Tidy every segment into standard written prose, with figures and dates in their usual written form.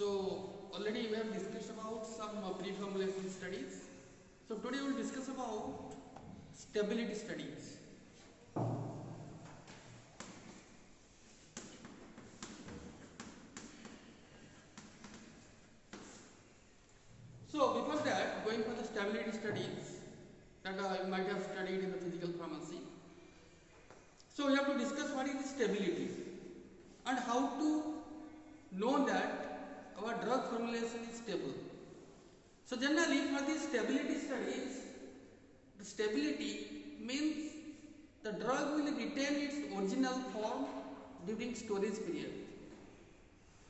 So already we have discussed about some pre-formulation studies. So today we will discuss about stability studies. So before that, going for the stability studies that you might have studied in the physical pharmacy. So we have to discuss what is stability and how to know that our drug formulation is stable. So generally for these stability studies, the stability means the drug will retain its original form during storage period.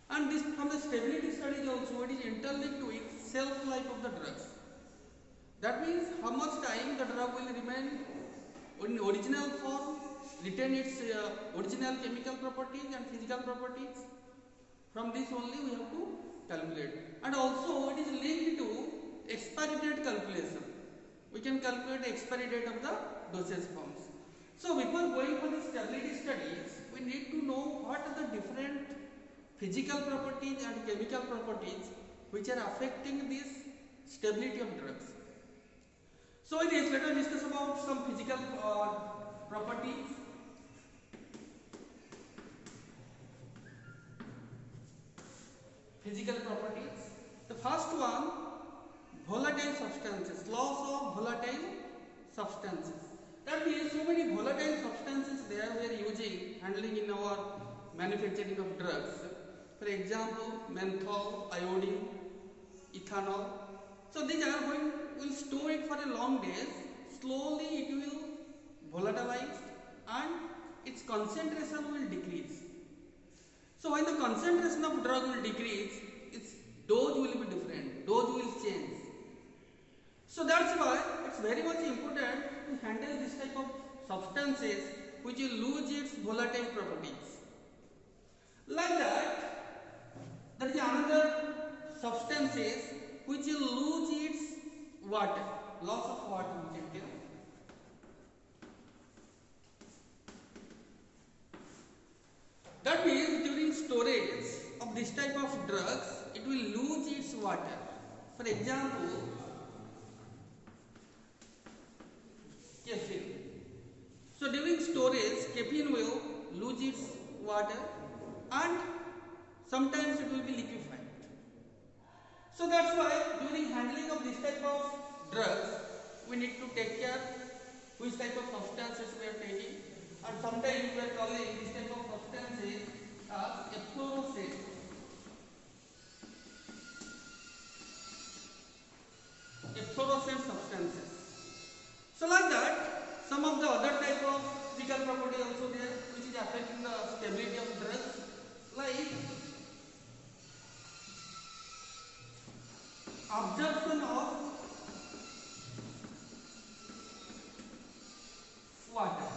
And this from the stability studies also it is interlinked with shelf life of the drugs. That means how much time the drug will remain in original form, retain its original chemical properties and physical properties. From this only we have to calculate. And also it is linked to expiry date calculation. We can calculate the expiry date of the dosage forms. So before going for the stability studies, we need to know what are the different physical properties and chemical properties which are affecting this stability of drugs. So in this, let us discuss about some physical properties. Physical properties. The first one, volatile substances, loss of volatile substances. That means so many volatile substances there we are using, handling in our manufacturing of drugs. For example, menthol, iodine, ethanol. So these are when we will store it for a long days, slowly it will volatilize and its concentration will decrease. So when the concentration of drug will decrease, its dose will be different, dose will change. So that's why it's very much important to handle this type of substances which will lose its volatile properties. Like that, there is another substances which will lose its water, loss of water we can tell. That means during storage of this type of drugs, it will lose its water. For example, caffeine. So during storage, caffeine will lose its water and sometimes it will be liquefied. So that's why during handling of this type of drugs, we need to take care which type of substances we are taking, and sometimes we are calling this type of substances as efflorescent. Efflorescent substances. So like that, some of the other type of physical property also there which is affecting the stability of drugs, like absorption of water.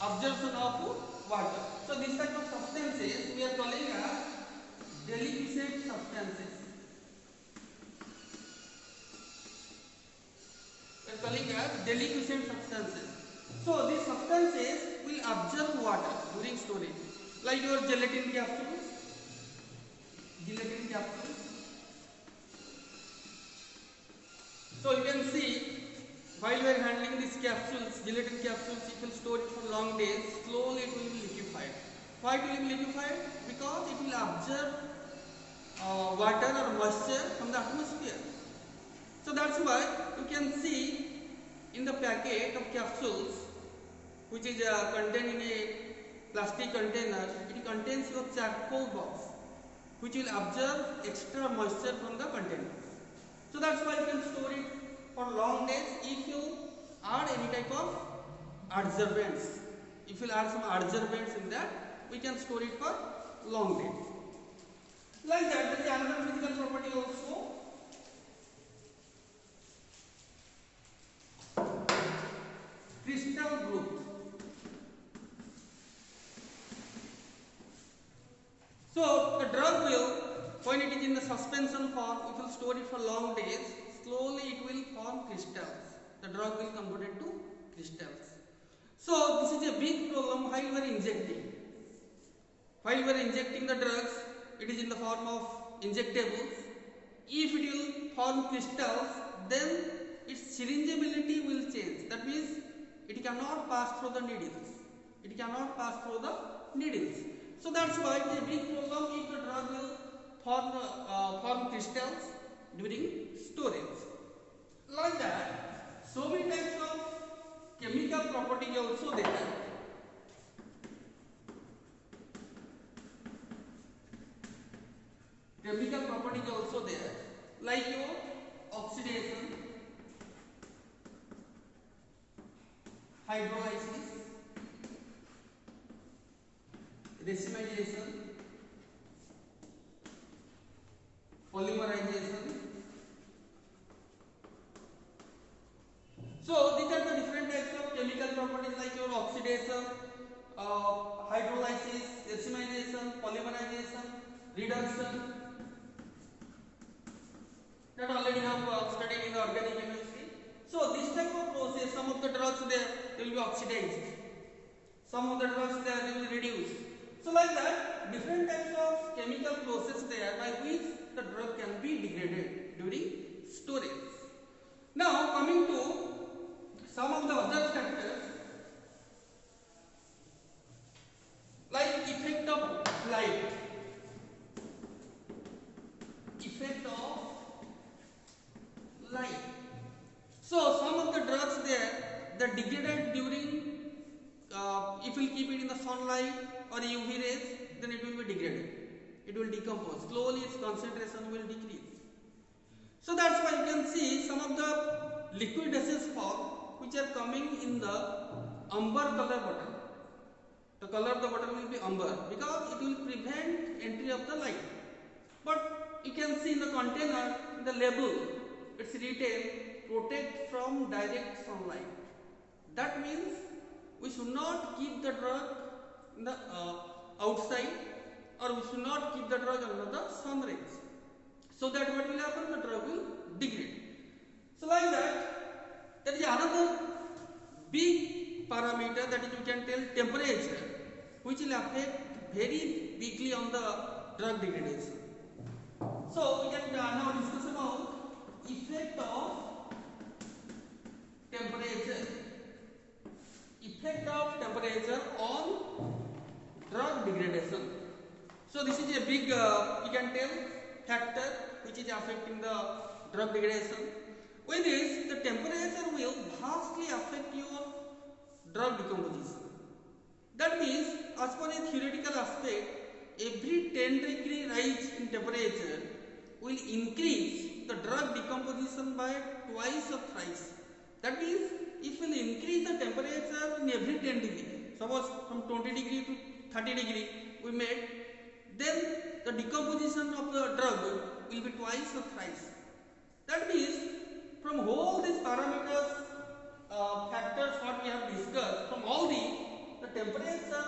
Absorption of water. So this type of substances we are calling as deliquescent substances. We are calling as deliquescent substances. So these substances will absorb water during storage, like your gelatin capsules. Gelatin capsules. So you can see while we are handling these capsules, gelatin capsules, if you store it for long days, slowly it will be liquefied. Why it will be liquefied? Because it will absorb water or moisture from the atmosphere. So that's why you can see in the packet of capsules, which is contained in a plastic container, it contains your charcoal box, which will absorb extra moisture from the container. So that's why you can store it for long days if you add any type of adsorbents. If you add some adsorbents in that, we can store it for long days. Like that, there is another physical property also. Crystal group. So the drug will, when it is in the suspension form, if you store it for long days, slowly it will form crystals. The drug will convert it to crystals. So this is a big problem while we are injecting. While we are injecting the drugs, it is in the form of injectables, if it will form crystals, then its syringeability will change. That means it cannot pass through the needles. It cannot pass through the needles. So that's why it is a big problem if the drug will form crystals during storage. Like that, so many types of chemical properties also there. Chemical properties also there, like your oxidation, hydrolysis, racemization, polymerization. So these are the different types of chemical properties like your oxidation, hydrolysis, racemization, polymerization, reduction. That already have studied in the organic chemistry. So this type of process, some of the drugs they will be oxidized, some of the drugs they will be reduced. So like that, different types of chemical process there by which the drug can be degraded during storage. Now coming to some of the other factors like effect of light, effect of light. So some of the drugs there that degraded during if we keep it in the sunlight or UV rays, then it will be degraded. It will decompose. Slowly its concentration will decrease. So that's why you can see some of the liquid gaseous form which are coming in the amber color bottle. The color of the bottle will be amber because it will prevent entry of the light. But you can see in the container, in the label, it's written protect from direct sunlight. That means we should not keep the drug in the outside, or we should not keep the drug under the sun rays. So that what will happen? The drug will degrade. So like that, there is another big parameter that you can tell temperature, which will affect very bigly on the drug degradation. So we can now discuss about effect of temperature. Effect of temperature on drug degradation. So this is a big you can tell factor which is affecting the drug degradation. With this, the temperature will vastly affect your drug decomposition. That means, as per a theoretical aspect, every 10-degree rise in temperature will increase the drug decomposition by twice or thrice. That means, if we increase the temperature in every 10 degree, suppose from 20 degree to 30 degree we made, then the decomposition of the drug will be twice or thrice. That means, from all these parameters, factors what we have discussed, from all the temperature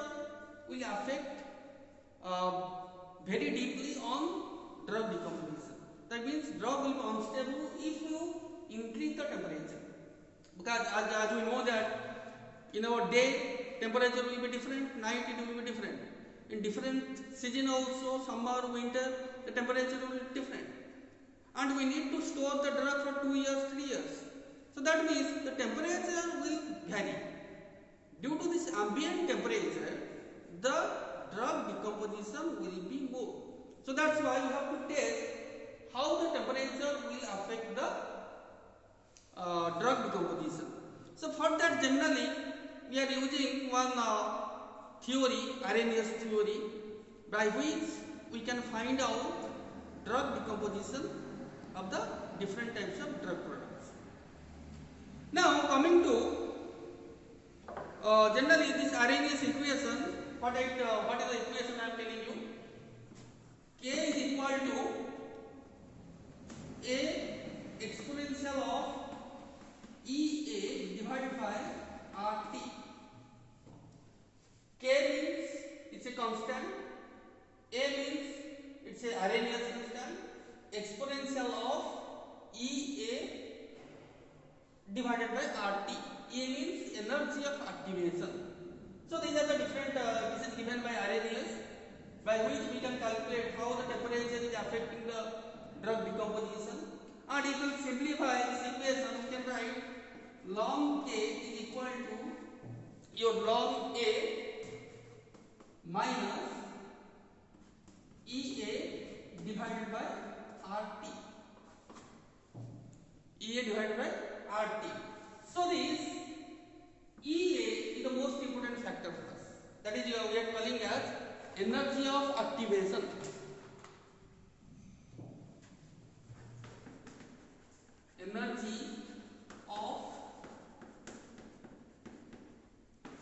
will affect very deeply on drug decomposition. That means drug will be unstable if you increase the temperature. Because as we know that in our day temperature will be different, night it will be different. In different season also, summer, winter, the temperature will be different. And we need to store the drug for 2 years, 3 years. So that means the temperature will vary. Due to this ambient temperature, the drug decomposition will be more. So that's why you have to test how the temperature will affect the drug decomposition. So for that, generally we are using one theory, Arrhenius theory, by which we can find out drug decomposition of the different types of drug products. Now coming to generally this Arrhenius equation, what is the equation I am telling you? K is equal to A exponential of EA divided by RT. K means it's a constant, A means it's a Arrhenius constant, exponential of EA divided by RT. E means energy of activation. So these are the different, this is given by Arrhenius, by which we can calculate how the temperature is affecting the drug decomposition. And if we simplify this equation, we can write log K is equal to your log A minus EA divided by RT. EA divided by RT. So this EA is the most important factor for us. That is, we are calling as energy of activation. Energy of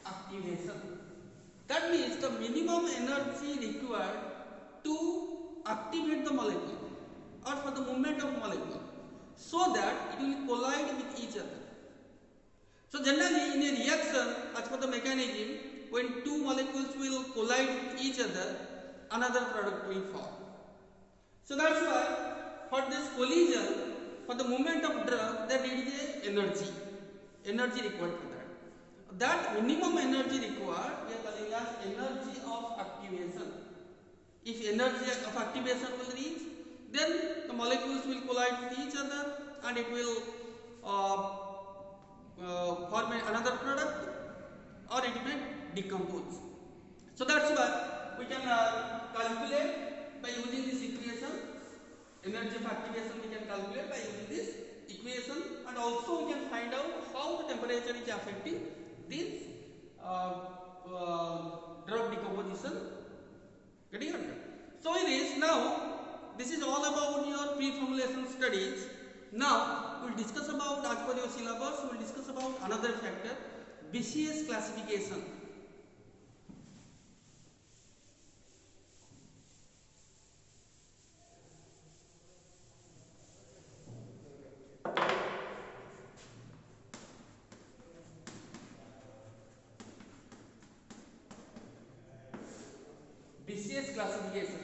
activation. That means the minimum energy required to activate the molecule or for the movement of molecule, so that it will collide with each other. So generally in a reaction, as per the mechanism, when two molecules will collide with each other, another product will form. So that's why for this collision, for the movement of drug, there is a energy required for that. That minimum energy required, we are calling as energy of activation. If energy of activation will reach, then the molecules will collide with each other and it will form another product, or it may decompose. So that's why we can calculate by using this equation. Energy of activation we can calculate by using this equation, and also we can find out how the temperature is affecting this drug decomposition. Getting it? So it is now. This is all about your pre-formulation studies. Now we will discuss about, as per your syllabus, we will discuss about another factor, BCS classification. BCS classification,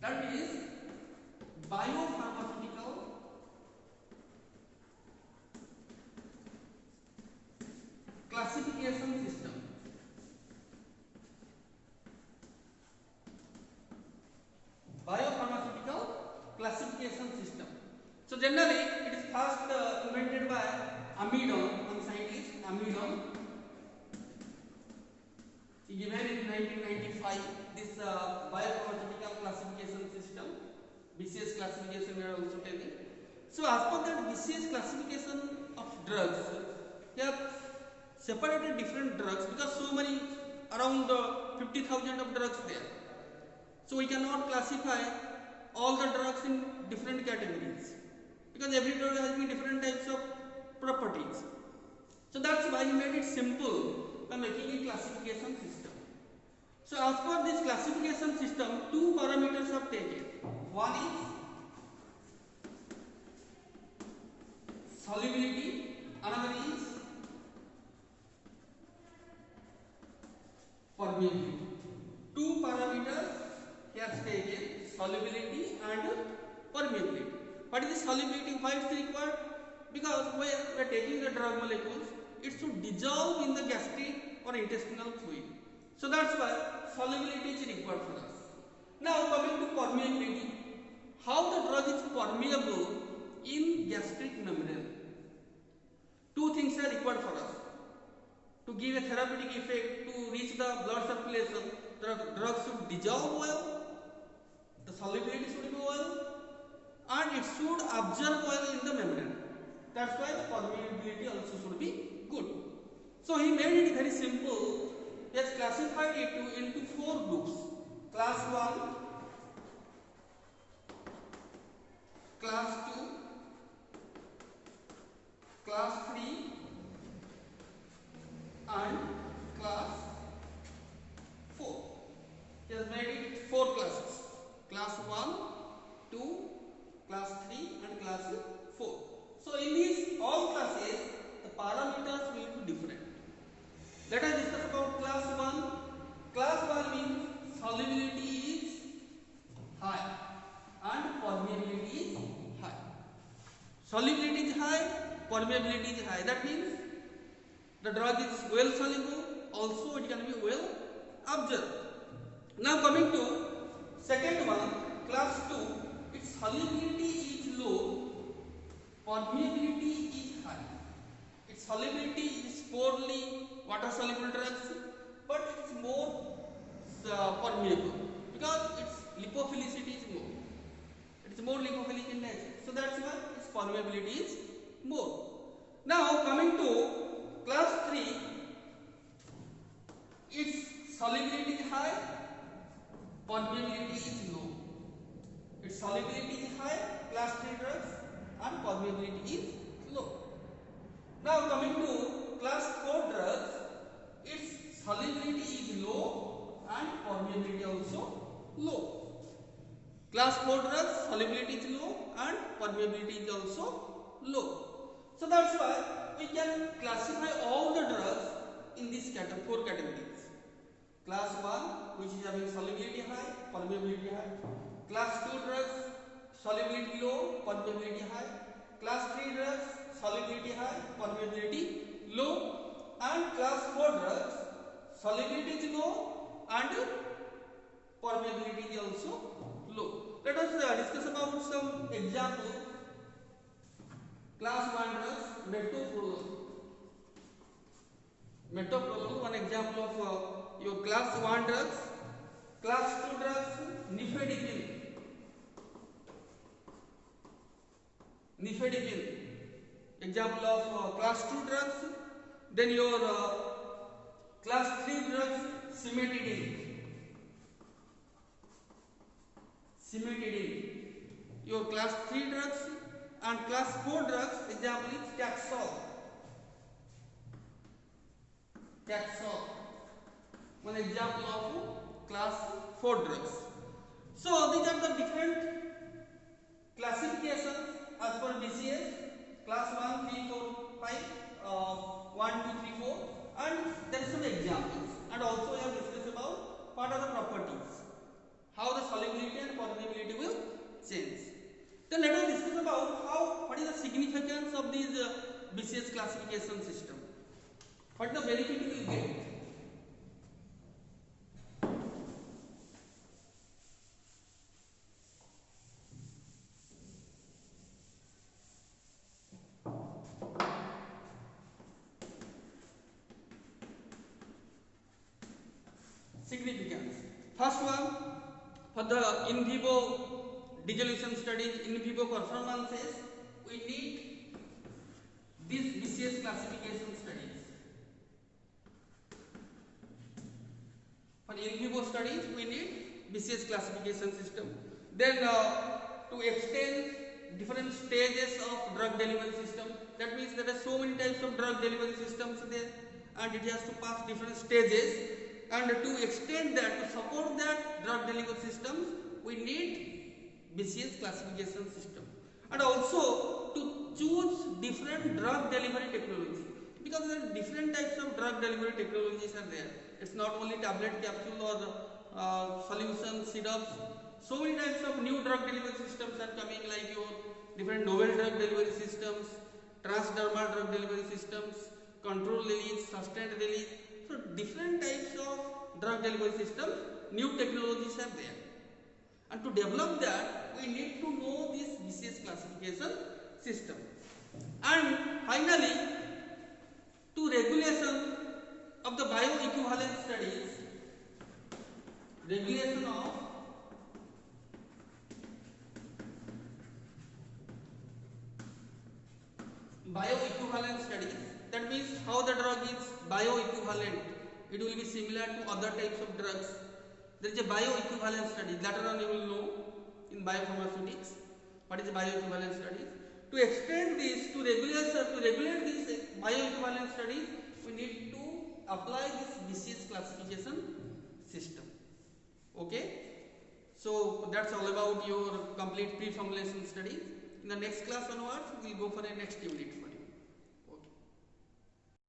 that is biopharmaceutical classification system. Biopharmaceutical classification system. So generally it is first invented by Amidon, one scientist, Amidon. He given in 1995 this biopharmaceutical classification system, BCS classification we are also telling. So as per that BCS classification of drugs, they have separated different drugs because so many, around 50,000 of drugs there. So we cannot classify all the drugs in different categories because every drug has different types of properties. So that's why he made it simple by making a classification system. So as per this classification system, two parameters are taken. One is solubility, another is permeability. Two parameters he has taken, solubility and permeability. What is the solubility? Why it is required? Because when we are taking the drug molecules, it should dissolve in the gastric or intestinal fluid. So that's why solubility is required for us. Now coming to permeability, how the drug is permeable in gastric membrane. Two things are required for us. To give a therapeutic effect, to reach the blood circulation, the drug should dissolve well, the solubility should be well, and it should absorb well in the membrane. That's why the permeability also should be good. So he made it very simple. He has classified it into four groups: class 1, class 2, class 3 and class 4. He has made it four classes: class 1, 2, class 3 and class 4. So in these all classes, the parameters will be different. Let us discuss about class 1. Class 1 means solubility is high and permeability is high. Solubility is high, permeability is high. That means the drug is well soluble, also it can be well absorbed. Now coming to second one, class 2. solubility is low, permeability is high. Its solubility is poorly water soluble drugs, but it's more permeable because its lipophilicity is more. It's more lipophilic in nature, so that's why its permeability is more. Now coming to class 3, its solubility is high, permeability is low. Its solubility is high, class 3 drugs, and permeability is low. Now coming to class 4 drugs, its solubility is low and permeability also low. Class 4 drugs, solubility is low and permeability is also low. So that's why we can classify all the drugs in these 4 categories. Class 1, which is having solubility high, permeability high. Class 2 drugs, solubility low, permeability high. Class 3 drugs, solubility high, permeability low. And class 4 drugs, solubility is low and permeability is also low. Let us discuss about some examples. Class 1 drugs, metoprolol, one example of your class 1 drugs. Class 2 drugs, nifedipine, example of class 2 drugs. Then your class 3 drugs, cimetidine. Your class 3 drugs, and class 4 drugs, example is Taxol. One example of class 4 drugs. So these are the different classifications as per BCS. Class 1, 3, 4, 5, 1, 2, 3, 4, and there are some examples. And also we have discussed about what are the properties, how the solubility and permeability will change. Then let us discuss about what is the significance of these BCS classification system. What the benefit you will get. Significance. First one, for the in vivo dissolution studies, in vivo performances, we need these BCS classification studies. For in vivo studies, we need BCS classification system. Then to extend different stages of drug delivery system, that means there are so many types of drug delivery systems there, and it has to pass different stages. And to extend that, to support that drug delivery systems, we need BCS classification system. And also to choose different drug delivery technology, because there are different types of drug delivery technologies are there. It's not only tablet, capsule or solution, syrups. So many types of new drug delivery systems are coming, like your different novel drug delivery systems, transdermal drug delivery systems, control release, sustained release. So different types of drug delivery systems, new technologies are there. And to develop that, we need to know this BCS classification system. And finally, to regulation of the bioequivalence studies, regulation of bioequivalence studies, that means how the drug is bioequivalent. It will be similar to other types of drugs. There is a bioequivalence study. Later on you will know in biopharmaceutics what is bioequivalence studies. To extend this, to regulate these bioequivalence studies, we need to apply this BCS classification system. Okay? So that's all about your complete pre-formulation studies. In the next class onwards, we will go for a next unit for you.